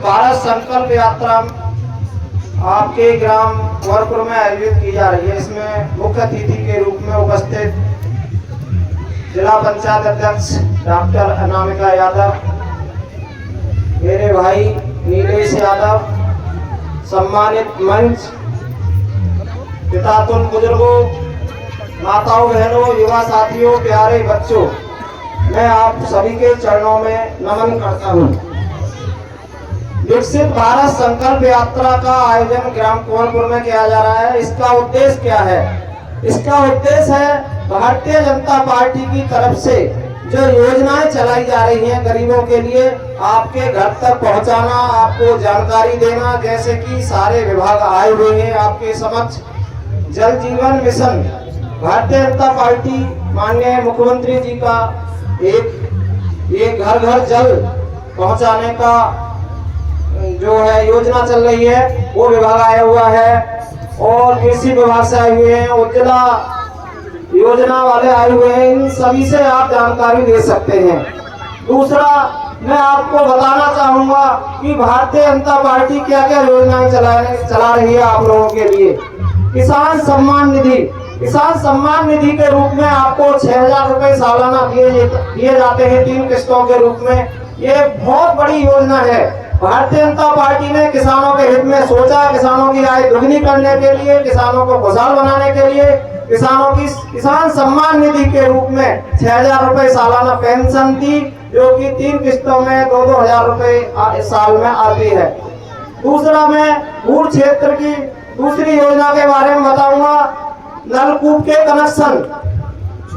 भारत संकल्प यात्रा आपके ग्राम कुंवरपुर में आयोजित की जा रही है। इसमें मुख्य अतिथि के रूप में उपस्थित जिला पंचायत अध्यक्ष डॉक्टर अनामिका यादव, मेरे भाई नीलेश यादव, सम्मानित मंच, पितातुल बुजुर्गों, माताओं बहनों, युवा साथियों, प्यारे बच्चों, मैं आप सभी के चरणों में नमन करता हूँ। विकसित भारत संकल्प यात्रा का आयोजन ग्राम कुंवरपुर में किया जा रहा है। इसका उद्देश्य क्या है? इसका उद्देश्य है भारतीय जनता पार्टी की तरफ से जो योजनाएं चलाई जा रही हैं गरीबों के लिए, आपके घर तक पहुंचाना, आपको जानकारी देना। जैसे कि सारे विभाग आए हुए हैं आपके समक्ष। जल जीवन मिशन, भारतीय जनता पार्टी माननीय मुख्यमंत्री जी का एक घर घर जल पहुंचाने का जो है योजना चल रही है, वो विभाग आया हुआ है। और कृषि विभाग से आए हुए हैं, उज्ज्वला योजना वाले आए हुए हैं। इन सभी से आप जानकारी ले सकते हैं। दूसरा, मैं आपको बताना चाहूंगा कि भारतीय जनता पार्टी क्या क्या योजनाएं चला रही है आप लोगों के लिए। किसान सम्मान निधि, किसान सम्मान निधि के रूप में आपको 6,000 रुपए सालाना दिए जाते हैं 3 किस्तों के रूप में। ये बहुत बड़ी योजना है। भारतीय जनता पार्टी ने किसानों के हित में सोचा, किसानों की आय दुगनी करने के लिए, किसानों को खुशहाल बनाने के लिए किसानों की किसान सम्मान निधि के रूप में 6,000 रुपए सालाना पेंशन दी, जो कि 3 किस्तों में 2-2 हजार रुपए साल में आती है। दूसरा, मैं भूड़ क्षेत्र की दूसरी योजना के बारे में बताऊंगा, नलकूप के कनेक्शन।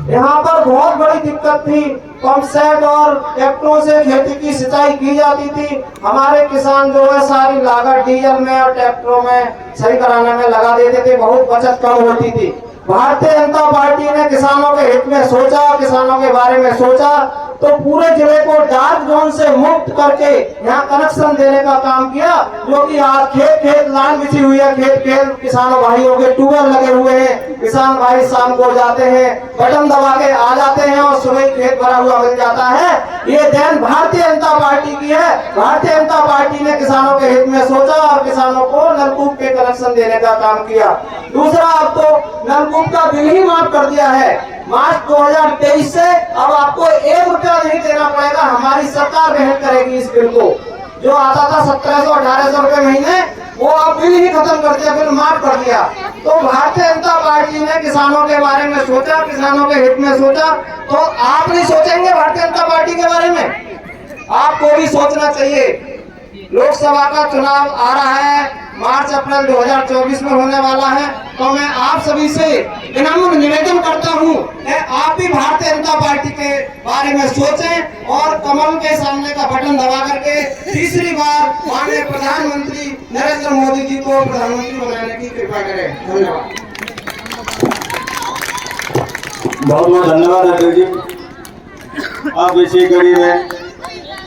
यहाँ पर बहुत बड़ी दिक्कत थी, पंप सेट और ट्रैक्टरों से खेती की सिंचाई की जाती थी। हमारे किसान जो है सारी लागत डीजल में और ट्रैक्टरों में सही कराने में लगा देते थे, बहुत बचत कम होती थी। भारतीय जनता पार्टी ने किसानों के हित में सोचा, किसानों के बारे में सोचा, तो पूरे जिले को डार्क जोन से मुक्त करके यहाँ कनेक्शन देने का काम किया। जो कि आज खेत खेत लाइन बिछी हुई है, खेत खेत किसानों भाइयों के ट्यूबवेल लगे हुए हैं। किसान भाई शाम को जाते हैं, बटन दबा के आ जाते हैं और सुबह खेत भरा हुआ मिल जाता है। ये देन भारतीय जनता पार्टी की है। भारतीय जनता पार्टी ने किसानों के हित में सोचा और किसानों को नलकूप के कनेक्शन देने का काम किया। दूसरा, अब तो नलकूप का बिल ही माफ कर दिया है। मार्च 2023 से अब आपको 1 रुपया नहीं देना पड़ेगा। हमारी सरकार मेहनत करेगी इस बिल को। जो आता था 1700-1800 रुपए महीने, वो अब बिल ही खत्म कर दिया, बिल माफ कर दिया। तो भारतीय जनता पार्टी ने किसानों के बारे में सोचा, किसानों के हित में सोचा। तो आप नहीं सोचेंगे भारतीय जनता पार्टी के बारे में? आपको भी सोचना चाहिए। लोकसभा का चुनाव आ रहा है, मार्च अप्रैल 2024 में होने वाला है। तो मैं आप सभी से विनम्र निवेदन करता हूं कि आप भी भारतीय जनता पार्टी के बारे में सोचें और कमल के सामने का बटन दबा करके तीसरी बार माननीय प्रधानमंत्री नरेंद्र मोदी जी को प्रधानमंत्री बनाने की कृपा करें। धन्यवाद। बहुत बहुत धन्यवाद अटल जी। आप इसी कड़ी में